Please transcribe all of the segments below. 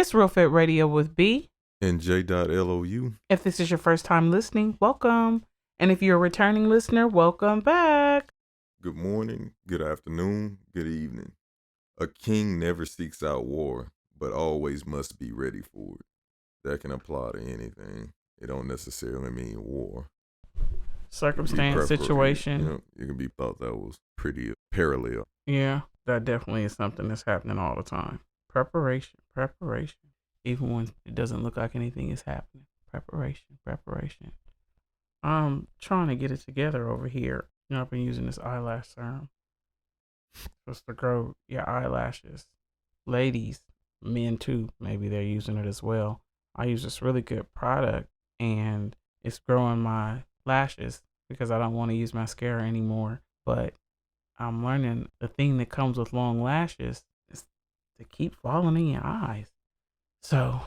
It's Real Fit Radio with B and J.LOU. If this is your first time listening, welcome. And if you're a returning listener, welcome back. Good morning, good afternoon, good evening. A king never seeks out war, but always must be ready for it. That can apply to anything. It don't necessarily mean war. Circumstance, situation. You know, it can be thought that was pretty parallel. Yeah, that definitely is something that's happening all the time. Preparation. Even when it doesn't look like anything is happening. Preparation. I'm trying to get it together over here. You know, I've been using this eyelash serum. Just to grow your eyelashes. Ladies, men too, maybe they're using it as well. I use this really good product and it's growing my lashes because I don't want to use mascara anymore. But I'm learning the thing that comes with long lashes is to keep falling in your eyes. So.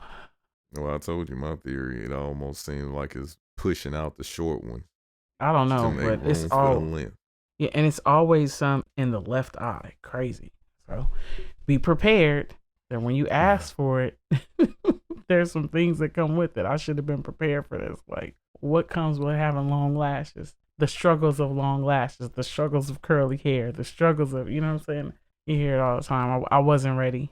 Well, I told you my theory. It almost seems like it's pushing out the short one. I don't know, but it's all. Yeah, and it's always some in the left eye. Crazy. So be prepared that when you ask for it, there's some things that come with it. I should have been prepared for this. Like, what comes with having long lashes? The struggles of long lashes, the struggles of curly hair, the struggles of, you know what I'm saying? You hear it all the time. I wasn't ready.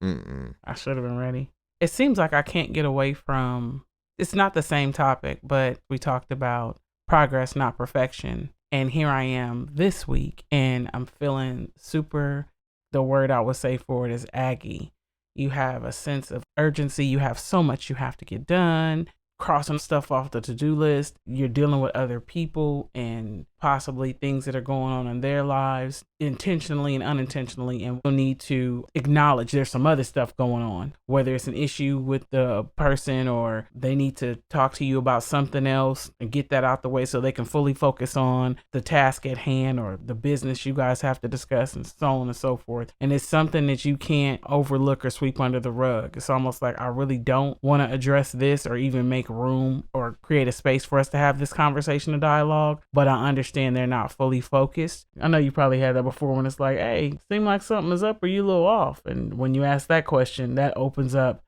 I should have been ready. It seems like I can't get away from, it's not the same topic, but we talked about progress, not perfection. And here I am this week and I'm feeling super, the word I would say for it is aggy. You have a sense of urgency. You have so much you have to get done. Crossing stuff off the to-do list. You're dealing with other people and possibly things that are going on in their lives intentionally and unintentionally, and we'll need to acknowledge there's some other stuff going on, whether it's an issue with the person or they need to talk to you about something else and get that out the way so they can fully focus on the task at hand or the business you guys have to discuss and so on and so forth. And it's something that you can't overlook or sweep under the rug. It's almost like I really don't want to address this or even make room or create a space for us to have this conversation or dialogue, but I understand they're not fully focused. I know you probably had that before when it's like, hey, seem like something is up or you a little off. And when you ask that question, that opens up.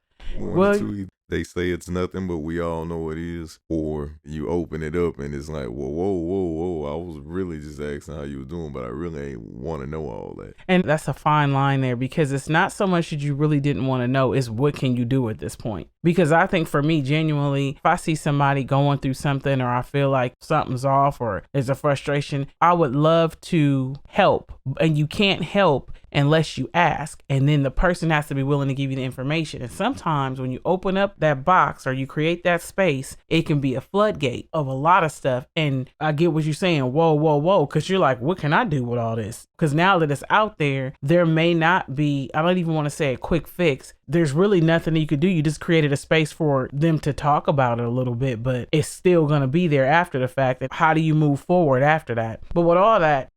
They say it's nothing, but we all know it is. Or you open it up and it's like, whoa. I was really just asking how you were doing, but I really ain't want to know all that. And that's a fine line there because it's not so much that you really didn't want to know, it's what can you do at this point? Because I think for me, genuinely, if I see somebody going through something or I feel like something's off or there's a frustration, I would love to help. And you can't help unless you ask. And then the person has to be willing to give you the information. And sometimes when you open up that box or you create that space, it can be a floodgate of a lot of stuff. And I get what you're saying. Whoa. Because you're like, what can I do with all this? Because now that it's out there, there may not be, I don't even want to say a quick fix. There's really nothing that you could do. You just created a space for them to talk about it a little bit, but it's still going to be there after the fact. How do you move forward after that? But with all that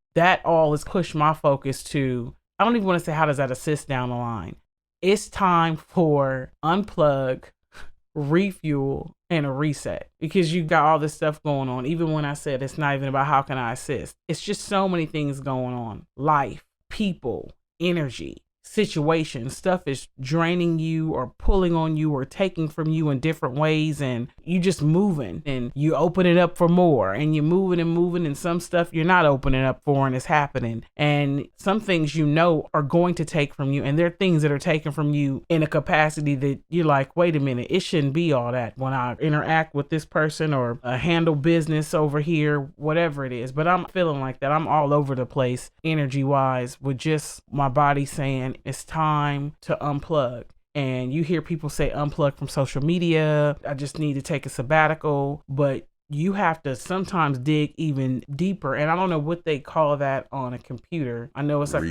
all has pushed my focus to, I don't even want to say how does that assist down the line. It's time for unplug, refuel, and a reset because you got all this stuff going on. Even when I said it's not even about how can I assist. It's just so many things going on. Life, people, energy, situation, stuff is draining you or pulling on you or taking from you in different ways, and you just moving and you open it up for more and you're moving and some stuff you're not opening up for and it's happening, and some things you know are going to take from you, and there are things that are taken from you in a capacity that you're like, wait a minute, it shouldn't be all that when I interact with this person or handle business over here, whatever it is. But I'm feeling like that. I'm all over the place energy wise with just my body saying it's time to unplug. And you hear people say unplug from social media. I just need to take a sabbatical. But you have to sometimes dig even deeper. And I don't know what they call that on a computer. I know it's like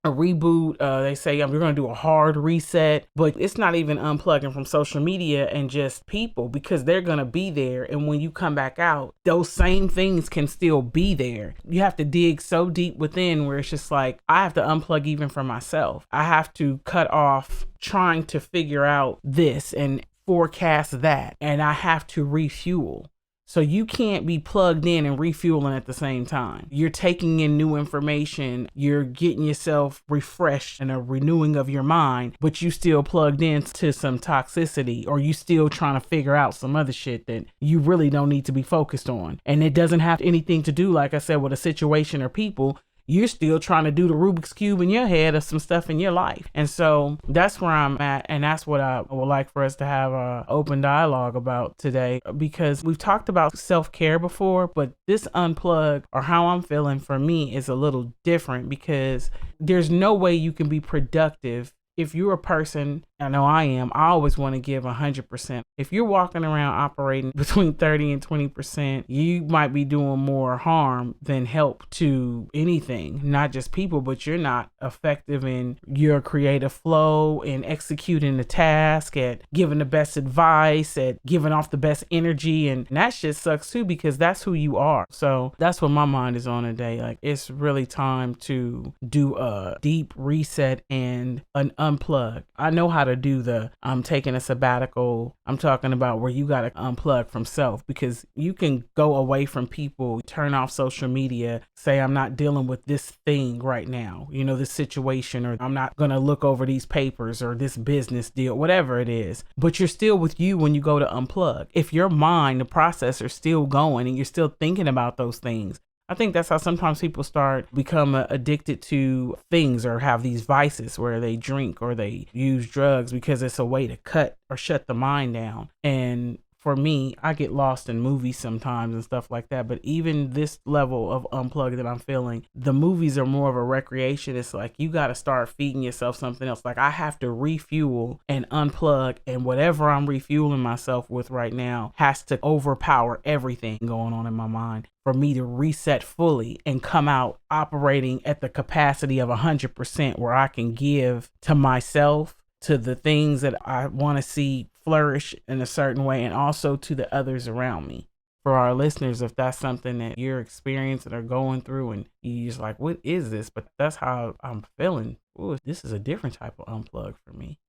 a reboot. They say we're going to do a hard reset, but it's not even unplugging from social media and just people because they're going to be there. And when you come back out, those same things can still be there. You have to dig so deep within where it's just like, I have to unplug even from myself. I have to cut off trying to figure out this and forecast that. And I have to refuel. So you can't be plugged in and refueling at the same time. You're taking in new information, you're getting yourself refreshed and a renewing of your mind, but you still plugged into some toxicity, or you still trying to figure out some other shit that you really don't need to be focused on. And it doesn't have anything to do, like I said, with a situation or people. You're still trying to do the Rubik's Cube in your head of some stuff in your life. And so that's where I'm at. And that's what I would like for us to have an open dialogue about today, because we've talked about self-care before, but this unplug, or how I'm feeling for me, is a little different, because there's no way you can be productive if you're a person. I know I am. I always want to give 100%. If you're walking around operating between 30 and 20%, you might be doing more harm than help to anything, not just people, but you're not effective in your creative flow, in executing the task, at giving the best advice, at giving off the best energy. And that shit sucks too, because that's who you are. So that's what my mind is on today. Like, it's really time to do a deep reset and an unplug. I know how to do I'm taking a sabbatical. I'm talking about where you got to unplug from self, because you can go away from people, turn off social media, say I'm not dealing with this thing right now, this situation, or I'm not going to look over these papers or this business deal, whatever it is. But you're still with you when you go to unplug. If your mind, the processor's still going and you're still thinking about those things, I think that's how sometimes people become addicted to things, or have these vices where they drink or they use drugs, because it's a way to cut or shut the mind down. And for me, I get lost in movies sometimes and stuff like that. But even this level of unplug that I'm feeling, the movies are more of a recreation. It's like you got to start feeding yourself something else. Like, I have to refuel and unplug, and whatever I'm refueling myself with right now has to overpower everything going on in my mind for me to reset fully and come out operating at the capacity of 100%, where I can give to myself, to the things that I want to see flourish in a certain way, and also to the others around me. For our listeners, if that's something that you're experiencing or going through and you're just like, what is this? But that's how I'm feeling. Ooh, this is a different type of unplug for me.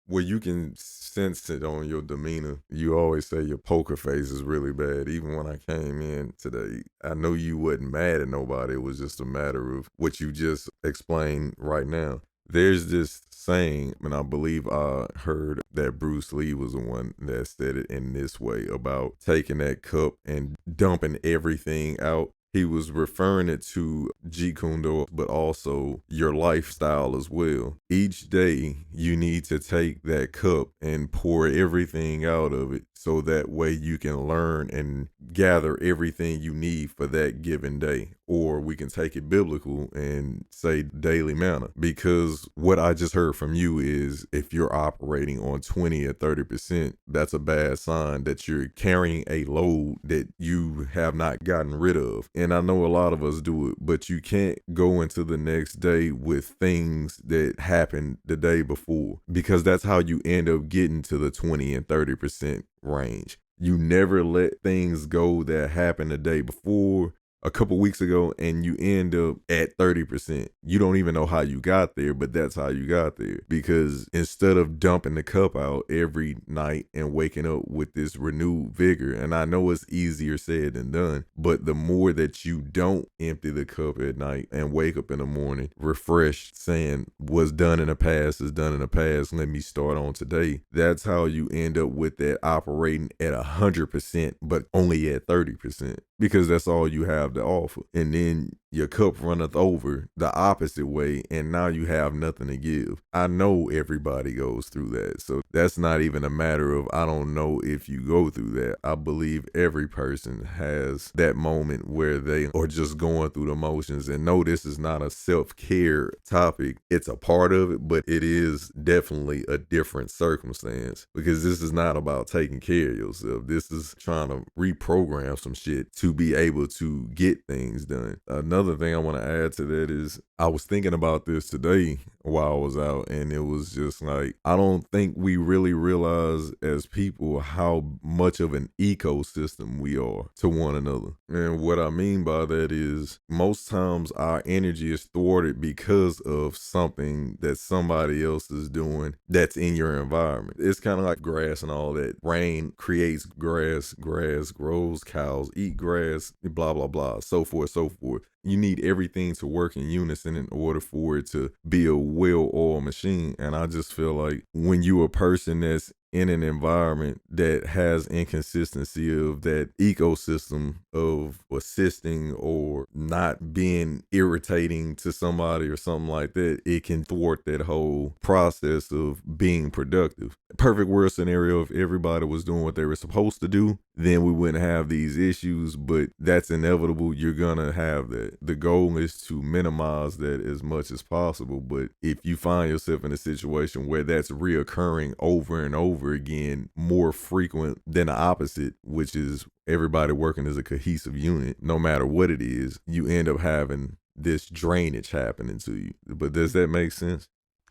Well, you can sense it on your demeanor. You always say your poker face is really bad. Even when I came in today, I know you wasn't mad at nobody. It was just a matter of what you just explained right now. There's this saying, and I believe I heard that Bruce Lee was the one that said it in this way, about taking that cup and dumping everything out. He was referring it to Jeet Kune Do, but also your lifestyle as well. Each day you need to take that cup and pour everything out of it, so that way you can learn and gather everything you need for that given day. Or we can take it biblical and say daily manna, because what I just heard from you is, if you're operating on 20 or 30%, that's a bad sign that you're carrying a load that you have not gotten rid of. And I know a lot of us do it, but you can't go into the next day with things that happened the day before, because that's how you end up getting to the 20 and 30% range. You never let things go that happened the day before, a couple weeks ago, and you end up at 30%. You don't even know how you got there, but that's how you got there. Because instead of dumping the cup out every night and waking up with this renewed vigor, and I know it's easier said than done, but the more that you don't empty the cup at night and wake up in the morning refreshed, saying what's done in the past is done in the past, let me start on today, that's how you end up with that operating at 100%, but only at 30%. Because that's all you have to offer. And then your cup runneth over the opposite way, and now you have nothing to give. I know everybody goes through that. So that's not even a matter of, I don't know if you go through that. I believe every person has that moment where they are just going through the motions. And no, this is not a self-care topic. It's a part of it, but it is definitely a different circumstance, because this is not about taking care of yourself. This is trying to reprogram some shit to be able to get things done. Another Another thing I want to add to that is I was thinking about this today while I was out, and it was just like, I don't think we really realize as people how much of an ecosystem we are to one another. And what I mean by that is most times our energy is thwarted because of something that somebody else is doing that's in your environment. It's kind of like grass and all that. Rain creates grass, grass grows, cows eat grass, blah, blah, blah, so forth, so forth. You need everything to work in unison in order for it to be a well-oiled machine. And I just feel like when you're a person that's in an environment that has inconsistency of that ecosystem of assisting or not being irritating to somebody or something like that, it can thwart that whole process of being productive. Perfect world scenario, if everybody was doing what they were supposed to do, then we wouldn't have these issues, but that's inevitable. You're gonna have that. The goal is to minimize that as much as possible, but if you find yourself in a situation where that's reoccurring over and over again, more frequent than the opposite, which is everybody working as a cohesive unit, no matter what it is, you end up having this drainage happening to you. But does that make sense?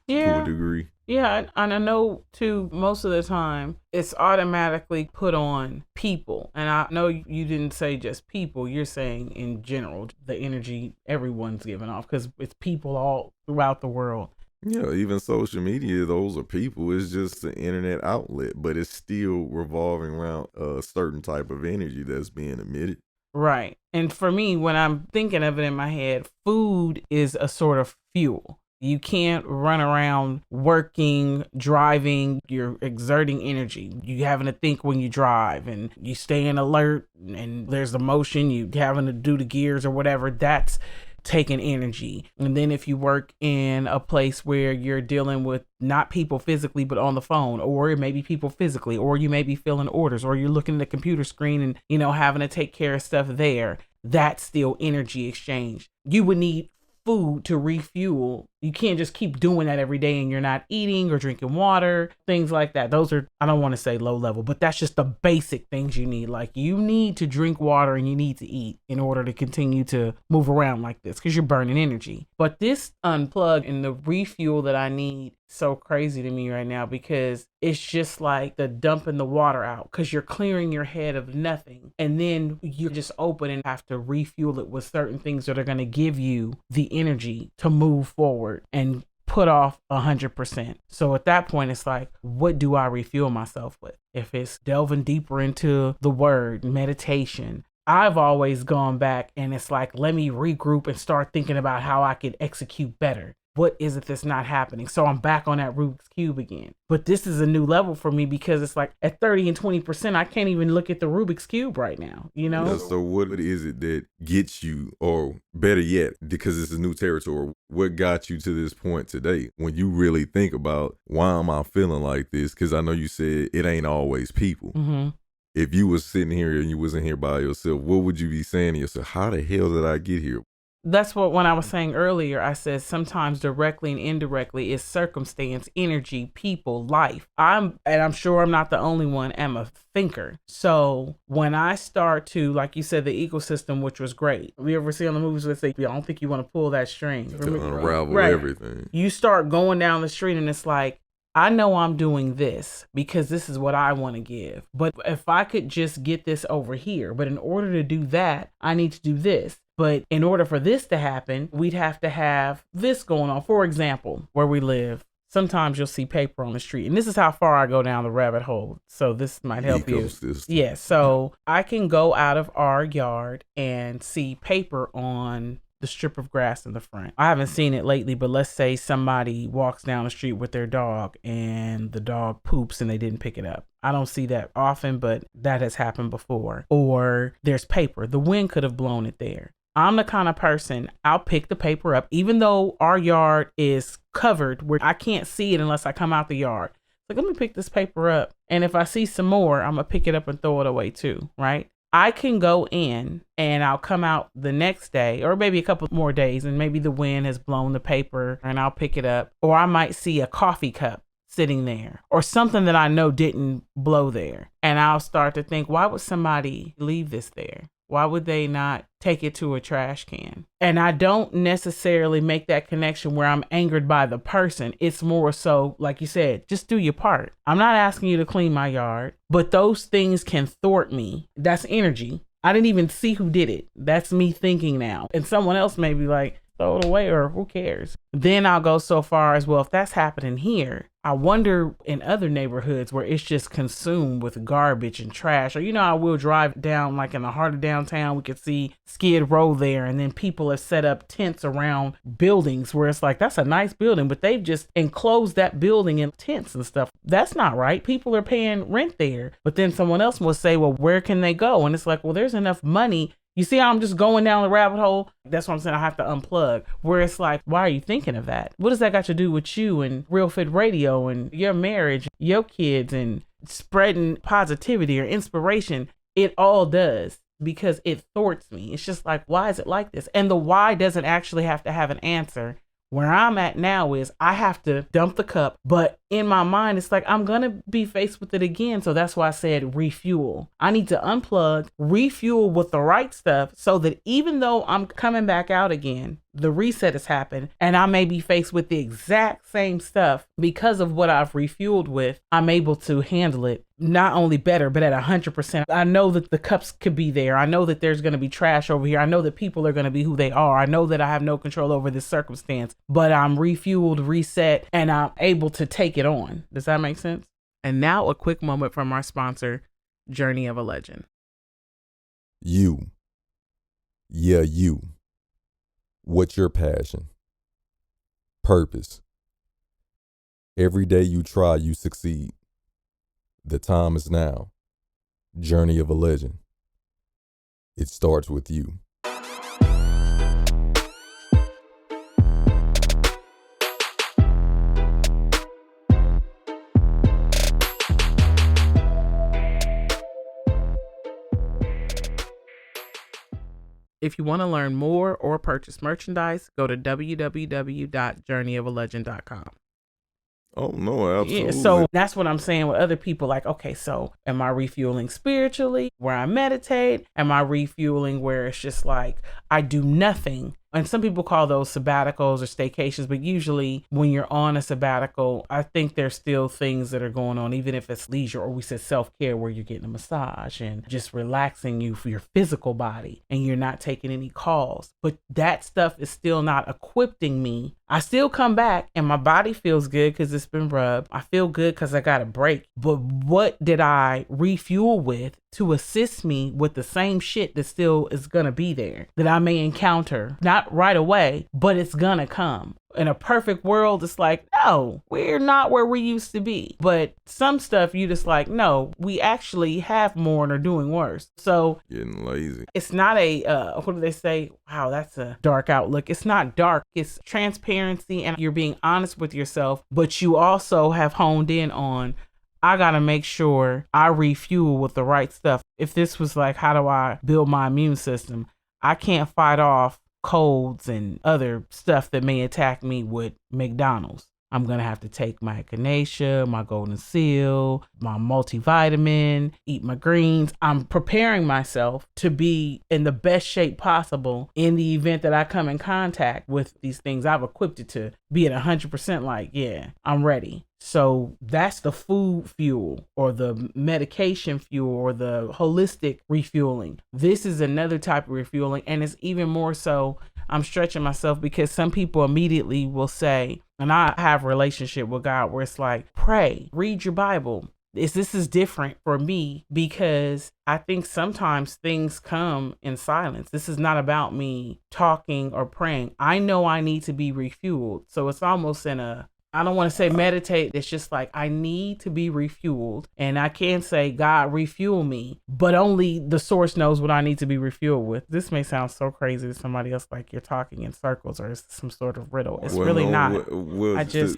Yeah. To a degree. Yeah, and I know too, most of the time it's automatically put on people. And I know you didn't say just people, you're saying in general, the energy everyone's giving off, because it's people all throughout the world. Yeah, even social media, those are people. It's just an internet outlet, but it's still revolving around a certain type of energy that's being emitted. Right. And for me, when I'm thinking of it in my head, food is a sort of fuel. You can't run around working, driving, you're exerting energy. You having to think when you drive, and you staying alert, and there's the motion, you having to do the gears or whatever. That's taking energy. And then if you work in a place where you're dealing with not people physically, but on the phone, or it may be people physically, or you may be filling orders, or you're looking at the computer screen and, having to take care of stuff there, that's still energy exchange. You would need food to refuel. You can't just keep doing that every day and you're not eating or drinking water, things like that. Those are, I don't want to say low level, but that's just the basic things you need. Like, you need to drink water and you need to eat in order to continue to move around like this, because you're burning energy. But this unplug and the refuel that I need, so crazy to me right now, because it's just like the dumping the water out, because you're clearing your head of nothing, and then you just open and have to refuel it with certain things that are going to give you the energy to move forward and put off 100%. So at that point, it's like, what do I refuel myself with? If it's delving deeper into the word, meditation, I've always gone back and it's like, let me regroup and start thinking about how I could execute better. What is it that's not happening? So I'm back on that Rubik's Cube again. But this is a new level for me, because it's like at 30 and 20%, I can't even look at the Rubik's Cube right now, Yeah, so what is it that gets you, or better yet, because it's a new territory, what got you to this point today when you really think about, why am I feeling like this? Because I know you said it ain't always people. Mm-hmm. If you was sitting here and you wasn't here by yourself, what would you be saying to yourself? How the hell did I get here? That's what, when I was saying earlier, I said sometimes directly and indirectly is circumstance, energy, people, life. I'm sure I'm not the only one, am a thinker. So when I start to, like you said, the ecosystem, which was great. We ever see on the movies where they say, I don't think you want to pull that string. To unravel everything. You start going down the street and it's like, I know I'm doing this because this is what I want to give. But if I could just get this over here, but in order to do that, I need to do this. But in order for this to happen, we'd have to have this going on. For example, where we live, sometimes you'll see paper on the street. And this is how far I go down the rabbit hole. So this might help you. Yeah, so I can go out of our yard and see paper on the strip of grass in the front. I haven't seen it lately, but let's say somebody walks down the street with their dog and the dog poops and they didn't pick it up. I don't see that often, but that has happened before. Or there's paper. The wind could have blown it there. I'm the kind of person, I'll pick the paper up, even though our yard is covered where I can't see it unless I come out the yard. Like, let me pick this paper up. And if I see some more, I'm going to pick it up and throw it away too, right? I can go in and I'll come out the next day or maybe a couple more days, and maybe the wind has blown the paper and I'll pick it up. Or I might see a coffee cup sitting there or something that I know didn't blow there. And I'll start to think, why would somebody leave this there? Why would they not take it to a trash can? And I don't necessarily make that connection where I'm angered by the person. It's more so, like you said, just do your part. I'm not asking you to clean my yard, but those things can thwart me. That's energy. I didn't even see who did it. That's me thinking now. And someone else may be like, throw it away, or who cares? Then I'll go so far as, well, if that's happening here, I wonder in other neighborhoods where it's just consumed with garbage and trash. Or, I will drive down, like in the heart of downtown, we could see Skid Row there. And then people have set up tents around buildings where it's like, that's a nice building, but they've just enclosed that building in tents and stuff. That's not right. People are paying rent there. But then someone else will say, well, where can they go? And it's like, well, there's enough money. You see how I'm just going down the rabbit hole? That's what I'm saying. I have to unplug. Where it's like, why are you thinking of that? What does that got to do with you and Real Fit Radio and your marriage, your kids, and spreading positivity or inspiration? It all does, because it thwarts me. It's just like, why is it like this? And the why doesn't actually have to have an answer. Where I'm at now is I have to dump the cup, but in my mind, it's like I'm going to be faced with it again. So that's why I said refuel. I need to unplug, refuel with the right stuff so that even though I'm coming back out again, the reset has happened and I may be faced with the exact same stuff because of what I've refueled with. I'm able to handle it not only better, but at 100%. I know that the cups could be there. I know that there's going to be trash over here. I know that people are going to be who they are. I know that I have no control over this circumstance, but I'm refueled, reset, and I'm able to take it on. Does that make sense? And now a quick moment from our sponsor, Journey of a Legend. You. Yeah, you. What's your passion? Purpose. Every day you try, you succeed. The time is now. Journey of a Legend. It starts with you. If you want to learn more or purchase merchandise, go to www.journeyofalegend.com. Oh, no, absolutely. Yeah, so that's what I'm saying with other people. Like, okay, so am I refueling spiritually where I meditate? Am I refueling where it's just like I do nothing? And some people call those sabbaticals or staycations, but usually when you're on a sabbatical, I think there's still things that are going on, even if it's leisure or we said self-care where you're getting a massage and just relaxing you for your physical body and you're not taking any calls. But that stuff is still not equipping me. I still come back and my body feels good because it's been rubbed. I feel good because I got a break. But what did I refuel with to assist me with the same shit that still is going to be there that I may encounter? Not right away, but it's going to come. In a perfect world, it's like, no, we're not where we used to be. But some stuff you just like, no, we actually have more and are doing worse. So Getting lazy. it's not a, what do they say? Wow, that's a dark outlook. It's not dark. It's transparency and you're being honest with yourself, but you also have honed in on, I got to make sure I refuel with the right stuff. If this was like, how do I build my immune system? I can't fight off colds and other stuff that may attack me with McDonald's. I'm going to have to take my echinacea, my golden seal, my multivitamin, eat my greens. I'm preparing myself to be in the best shape possible in the event that I come in contact with these things. I've equipped it to be at 100% like, yeah, I'm ready. So that's the food fuel or the medication fuel or the holistic refueling. This is another type of refueling. And it's even more so, I'm stretching myself because some people immediately will say, and I have a relationship with God where it's like, pray, read your Bible. This is different for me because I think sometimes things come in silence. This is not about me talking or praying. I know I need to be refueled. So it's almost in a, I don't want to say meditate. It's just like I need to be refueled. And I can say, God, refuel me. But only the source knows what I need to be refueled with. This may sound so crazy to somebody else, like you're talking in circles or it's some sort of riddle. It's really not. Well, I just...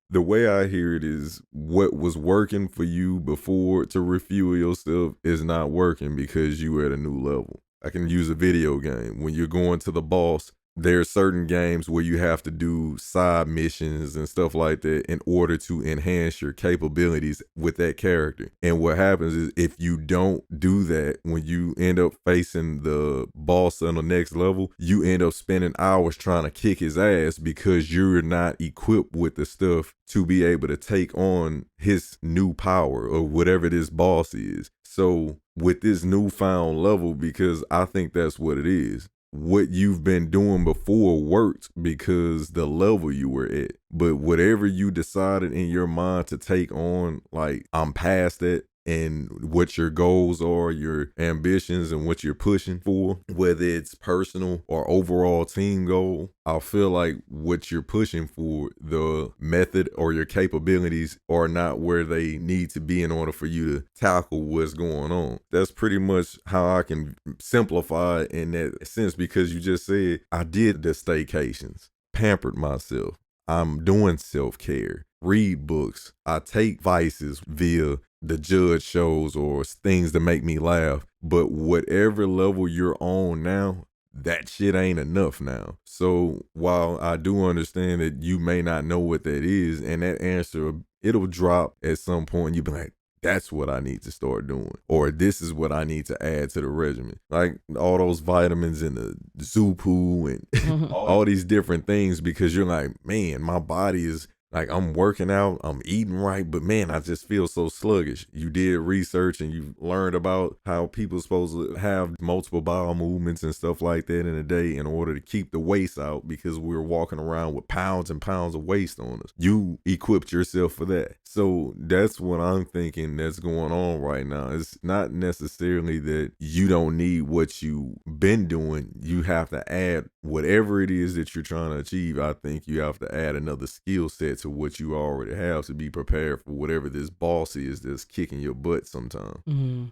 The way I hear it is what was working for you before to refuel yourself is not working because you at a new level. I can use a video game. When you're going to the boss There are certain games where you have to do side missions and stuff like that in order to enhance your capabilities with that character. And what happens is if you don't do that, when you end up facing the boss on the next level, you end up spending hours trying to kick his ass because you're not equipped with the stuff to be able to take on his new power or whatever this boss is. So with this newfound level, because I think that's what it is, what you've been doing before worked because the level you were at. But whatever you decided in your mind to take on, like, I'm past that, and what your goals are, your ambitions, and what you're pushing for, whether it's personal or overall team goal, I feel like what you're pushing for, the method or your capabilities are not where they need to be in order for you to tackle what's going on. That's pretty much how I can simplify it in that sense, because you just said, I did the staycations, pampered myself. I'm doing self-care, read books. I take vices via the judge shows or things that make me laugh. But whatever level you're on now, that shit ain't enough now. So while I do understand that you may not know what that is, and that answer, it'll drop at some point, you'll be like, that's what I need to start doing. Or this is what I need to add to the regimen. Like all those vitamins and the Zupu and all these different things, because you're like, man, my body is like, I'm working out, I'm eating right, but man, I just feel so sluggish. You did research and you learned about how people supposed to have multiple bowel movements and stuff like that in a day in order to keep the waste out, because we're walking around with pounds and pounds of waste on us. You equipped yourself for that. So that's what I'm thinking that's going on right now. It's not necessarily that you don't need what you've been doing. You have to add whatever it is that you're trying to achieve. I think you have to add another skill set to what you already have to be prepared for whatever this boss is that's kicking your butt sometime. Mm-hmm.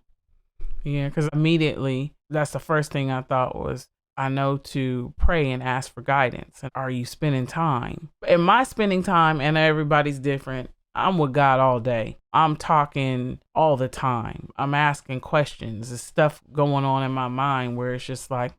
Yeah, because immediately that's the first thing I thought was, I know to pray and ask for guidance. And are you spending time? Am I spending time? And everybody's different. I'm with God all day. I'm talking all the time. I'm asking questions. There's stuff going on in my mind where it's just like,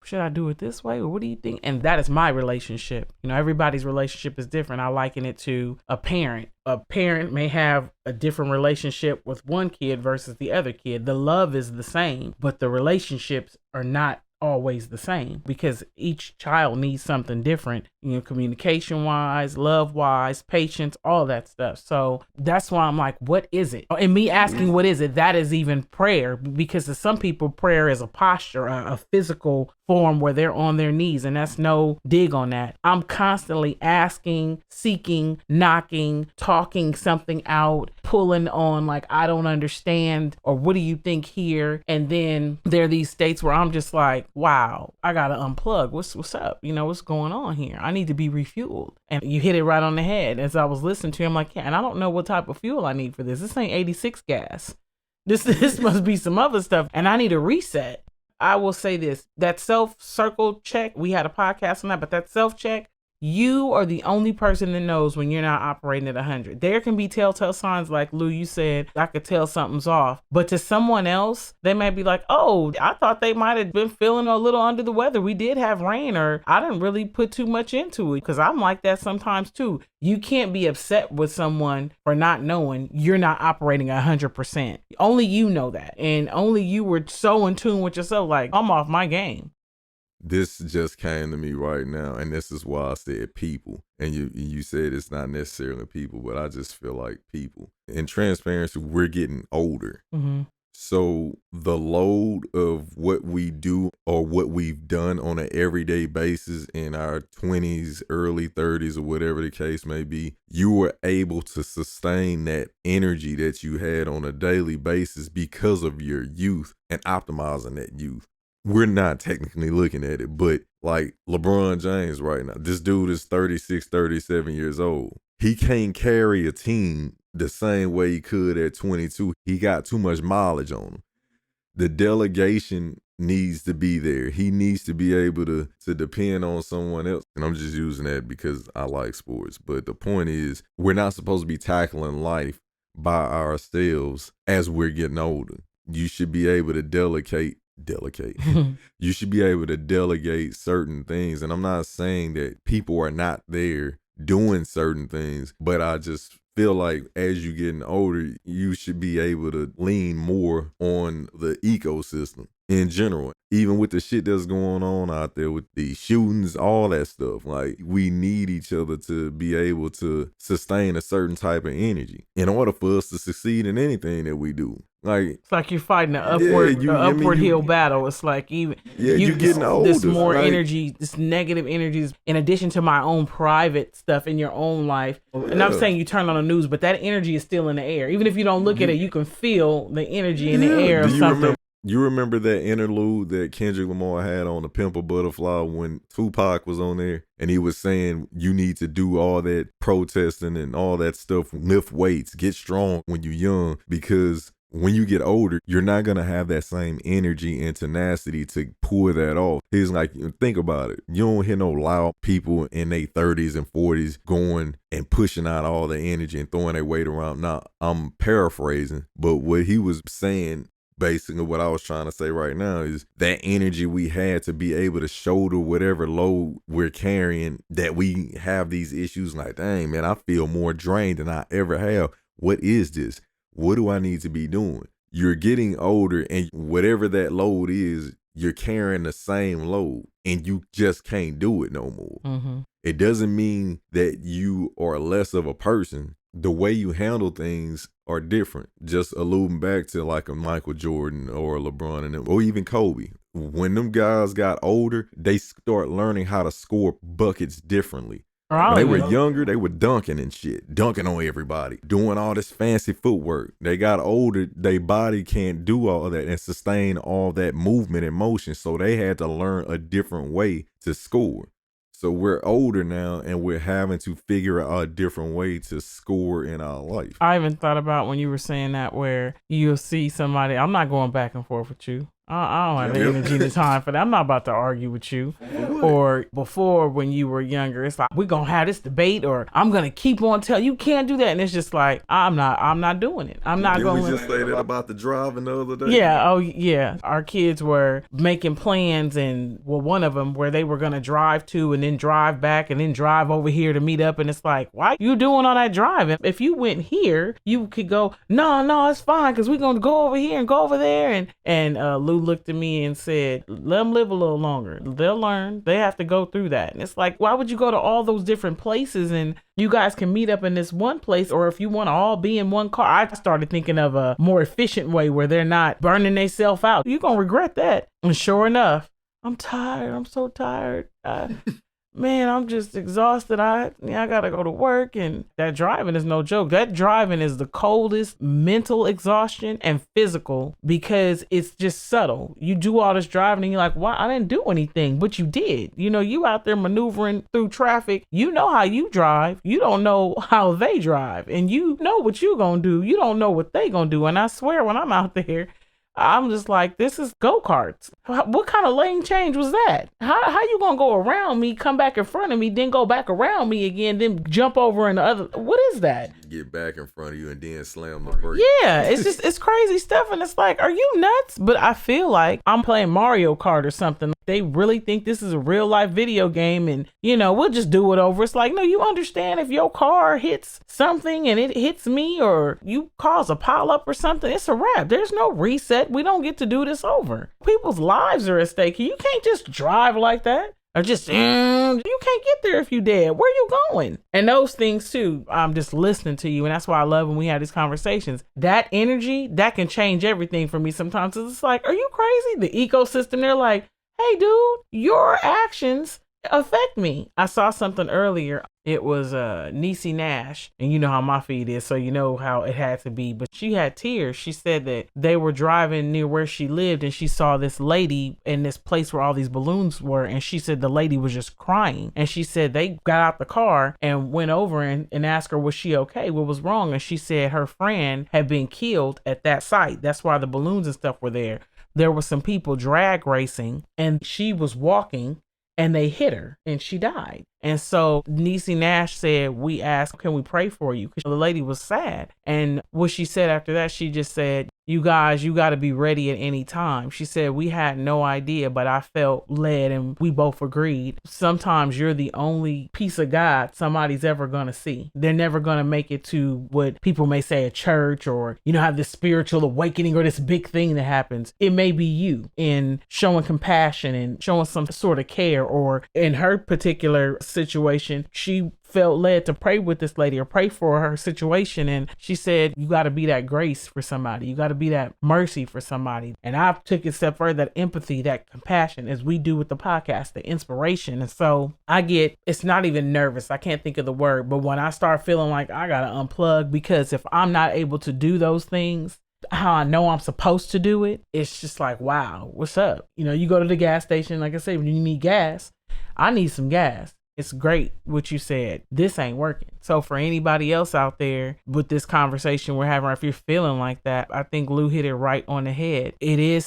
should I do it this way? Or what do you think? And that is my relationship. You know, everybody's relationship is different. I liken it to a parent. A parent may have a different relationship with one kid versus the other kid. The love is the same, but the relationships are not always the same, because each child needs something different, you know, communication wise, love wise, patience, all that stuff. So that's why I'm like, what is it? And me asking what is it, that is even prayer, because to some people prayer is a posture, a physical form where they're on their knees, and that's no dig on that. I'm constantly asking, seeking, knocking, talking something out, pulling on like, I don't understand, or what do you think here? And then there are these states where I'm just like, wow, I gotta unplug. What's up? You know, what's going on here? I need to be refueled. And you hit it right on the head. As I was listening to you, I'm like, yeah, and I don't know what type of fuel I need for this. This ain't 86 gas. This must be some other stuff, and I need a reset. I will say this, that self-circle check, we had a podcast on that, but that self-check, you are the only person that knows when you're not operating at 100. There can be telltale signs like, Lou, you said, I could tell something's off. But to someone else, they might be like, oh, I thought they might have been feeling a little under the weather. We did have rain, or I didn't really put too much into it, because I'm like that sometimes too. You can't be upset with someone for not knowing you're not operating 100%. Only you know that. And only you were so in tune with yourself, like, I'm off my game. This just came to me right now, and this is why I said people. And you said it's not necessarily people, but I just feel like people. In transparency, we're getting older. Mm-hmm. So the load of what we do or what we've done on an everyday basis in our 20s, early 30s, or whatever the case may be, you were able to sustain that energy that you had on a daily basis because of your youth and optimizing that youth. We're not technically looking at it, but like LeBron James right now, this dude is 36, 37 years old. He can't carry a team the same way he could at 22. He got too much mileage on him. The delegation needs to be there. He needs to be able to depend on someone else. And I'm just using that because I like sports. But the point is, we're not supposed to be tackling life by ourselves as we're getting older. You should be able to delegate delegate. You should be able to delegate certain things. And I'm not saying that people are not there doing certain things, but I just feel like as you're getting older, you should be able to lean more on the ecosystem in general. Even with the shit that's going on out there with the shootings, all that stuff. Like, we need each other to be able to sustain a certain type of energy in order for us to succeed in anything that we do. Like, it's like you're fighting an upward hill battle. It's like you're getting older. This more energy, this negative energies, in addition to my own private stuff in your own life. And I'm saying you turn on the news, but that energy is still in the air. Even if you don't look at it, you can feel the energy in the air of something. You remember that interlude that Kendrick Lamar had on The Pimp a Butterfly when Tupac was on there and he was saying you need to do all that protesting and all that stuff, lift weights, get strong when you're young, because when you get older, you're not going to have that same energy and tenacity to pull that off. He's like, think about it. You don't hear no loud people in their 30s and 40s going and pushing out all the energy and throwing their weight around. Now, I'm paraphrasing, but what he was saying, basically what I was trying to say right now, is that energy we had to be able to shoulder whatever load we're carrying, that we have these issues like, dang, man, I feel more drained than I ever have. What is this? What do I need to be doing? You're getting older, and whatever that load is, you're carrying the same load, and you just can't do it no more. Mm-hmm. It doesn't mean that you are less of a person. The way you handle things are different. Just alluding back to like a Michael Jordan or a LeBron and them, or even Kobe. When them guys got older, they start learning how to score buckets differently. When they were younger, they were dunking and shit, dunking on everybody, doing all this fancy footwork. They got older, their body can't do all that and sustain all that movement and motion, so they had to learn a different way to score. So we're older now, and we're having to figure out a different way to score in our life. I even thought about when you were saying that, where you'll see somebody, I'm not going back and forth with you. I don't have the energy and time for that. I'm not about to argue with you. Or before, when you were younger, it's like, we're going to have this debate, or I'm going to keep on telling you can't do that. And it's just like, I'm not doing it. I'm not going to. Did we just say that about the driving the other day? Yeah. Oh, yeah. Our kids were making plans, and one of them where they were going to drive to and then drive back and then drive over here to meet up. And it's like, why you doing all that driving? If you went here, you could go, no, it's fine, because we're going to go over here and go over there. And Lou looked at me and said, let them live a little longer. They'll learn. They have to go through that. And it's like, why would you go to all those different places and you guys can meet up in this one place? Or if you want to all be in one car, I started thinking of a more efficient way where they're not burning themselves out. You're going to regret that. And sure enough, I'm tired. I'm so tired. Man, I'm just exhausted. I gotta go to work, and that driving is no joke. That driving is the coldest mental exhaustion and physical, because it's just subtle. You do all this driving and you're like, why? I didn't do anything, but you did. You out there maneuvering through traffic. You know how you drive. You don't know how they drive, and you know what you gonna do. You don't know what they gonna do. And I swear, when I'm out there, I'm just like, this is go-karts. What kind of lane change was that? How you gonna go around me, come back in front of me, then go back around me again, then jump over in the other? What is that? Get back in front of you and then slam the brake. Yeah, it's crazy stuff, and it's like, are you nuts? But I feel like I'm playing Mario Kart or something. They really think this is a real life video game, and we'll just do it over. It's like, no, you understand, if your car hits something and it hits me, or you cause a pile up or something, it's a wrap. There's no reset. We don't get to do this over. People's lives are at stake. You can't just drive like that. Or just, you can't get there if you dead. Where you going? And those things too, I'm just listening to you. And that's why I love when we have these conversations. That energy, that can change everything for me sometimes. It's like, are you crazy? The ecosystem, they're like, hey dude, your actions affect me. I saw something earlier. It was Niecy Nash, and you know how my feed is, so you know how it had to be. But she had tears. She said that they were driving near where she lived, and she saw this lady in this place where all these balloons were, and she said the lady was just crying. And she said they got out the car and went over and asked her, was she okay? What was wrong? And she said her friend had been killed at that site. That's why the balloons and stuff were there. There were some people drag racing, and she was walking, and they hit her and she died. And so Niecy Nash said, we asked, can we pray for you? Because the lady was sad. And what she said after that, she just said, you guys, you got to be ready at any time. She said, we had no idea, but I felt led and we both agreed. Sometimes you're the only piece of God somebody's ever going to see. They're never going to make it to what people may say a church, or, have this spiritual awakening or this big thing that happens. It may be you in showing compassion and showing some sort of care, or in her particular situation, she felt led to pray with this lady or pray for her situation. And she said, you got to be that grace for somebody. You got to be that mercy for somebody. And I took it a step further, that empathy, that compassion, as we do with the podcast, the inspiration. And so it's not even nervous. I can't think of the word, but when I start feeling like I got to unplug, because if I'm not able to do those things, how I know I'm supposed to do it, it's just like, wow, what's up? You go to the gas station, like I said, when you need gas, I need some gas. It's great what you said. This ain't working. So for anybody else out there with this conversation we're having, if you're feeling like that, I think Lou hit it right on the head. It is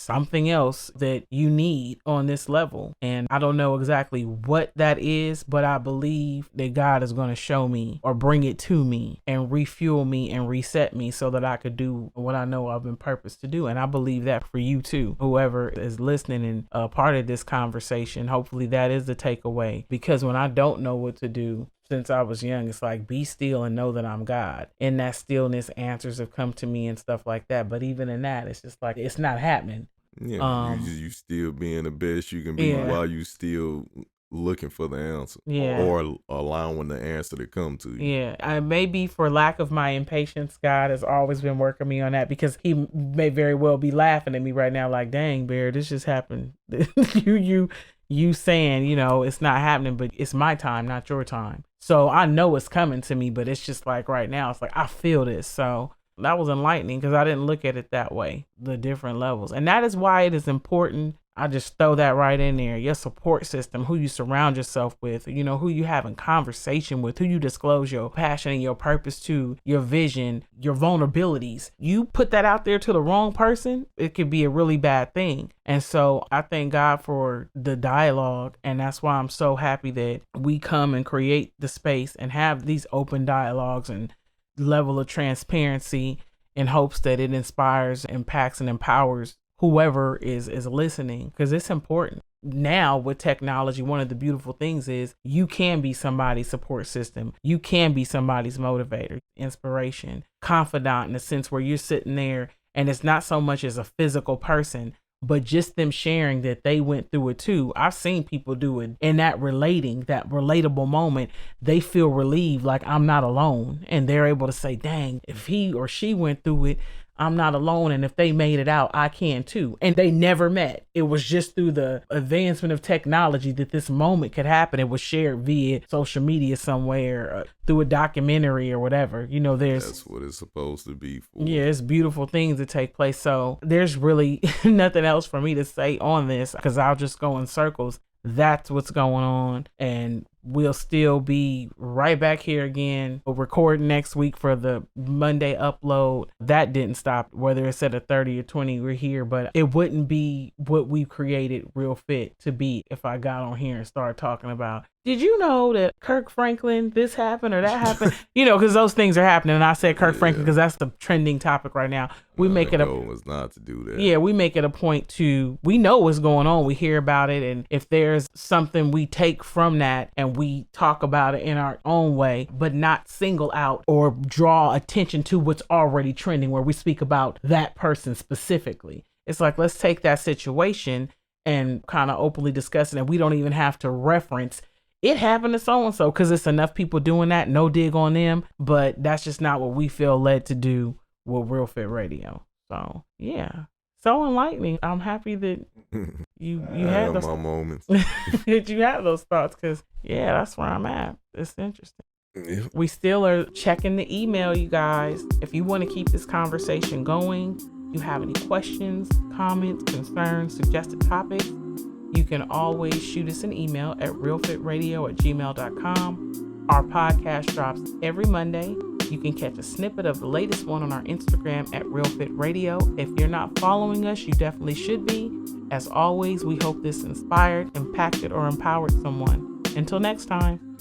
something else that you need on this level. And I don't know exactly what that is, but I believe that God is going to show me or bring it to me and refuel me and reset me so that I could do what I know I've been purposed to do. And I believe that for you too, whoever is listening and a part of this conversation. Hopefully that is the takeaway, because when I don't know what to do, since I was young, it's like, be still and know that I'm God. In that stillness, answers have come to me and stuff like that. But even in that, it's just like, it's not happening. Yeah, you still being the best you can be while you still looking for the answer, or allowing the answer to come to you. Yeah, I maybe for lack of my impatience, God has always been working me on that, because he may very well be laughing at me right now like, dang, Bear, this just happened. you saying, it's not happening, but it's my time, not your time. So I know it's coming to me, but it's just like right now, it's like, I feel this. So that was enlightening, because I didn't look at it that way, the different levels. And that is why it is important. I just throw that right in there. Your support system, who you surround yourself with, who you have in conversation with, who you disclose your passion and your purpose to, your vision, your vulnerabilities. You put that out there to the wrong person, it could be a really bad thing. And so I thank God for the dialogue. And that's why I'm so happy that we come and create the space and have these open dialogues and level of transparency, in hopes that it inspires, impacts, and empowers whoever is listening, because it's important. Now with technology, one of the beautiful things is you can be somebody's support system. You can be somebody's motivator, inspiration, confidant, in a sense where you're sitting there and it's not so much as a physical person, but just them sharing that they went through it too. I've seen people do it in that relatable moment. They feel relieved, like I'm not alone. And they're able to say, dang, if he or she went through it, I'm not alone. And if they made it out, I can too. And they never met. It was just through the advancement of technology that this moment could happen. It was shared via social media somewhere, through a documentary or whatever. That's what it's supposed to be for. Yeah, it's beautiful things that take place. So there's really nothing else for me to say on this, because I'll just go in circles. That's what's going on. And we'll still be right back here again. We'll record next week for the Monday upload. That didn't stop, whether it's at a 30 or 20, we're here, but it wouldn't be what we've created Real Fit to be if I got on here and started talking about, did you know that Kirk Franklin, this happened or that happened? Because those things are happening. And I said Kirk Franklin because that's the trending topic right now. We make it goal was not to do that. Yeah, we make it a point to, we know what's going on. We hear about it. And if there's something we take from that and we talk about it in our own way, but not single out or draw attention to what's already trending, where we speak about that person specifically. It's like, let's take that situation and kind of openly discuss it. And we don't even have to reference it happened to so-and-so, because it's enough people doing that. No dig on them, but that's just not what we feel led to do with Real Fit Radio. So yeah, so enlightening. I'm happy that you had those moments. That you have those thoughts, because that's where I'm at. It's interesting. Yeah. We still are checking the email, you guys. If you want to keep this conversation going, you have any questions, comments, concerns, suggested topics, you can always shoot us an email at realfitradio@gmail.com. Our podcast drops every Monday. You can catch a snippet of the latest one on our Instagram at realfitradio. If you're not following us, you definitely should be. As always, we hope this inspired, impacted, or empowered someone. Until next time.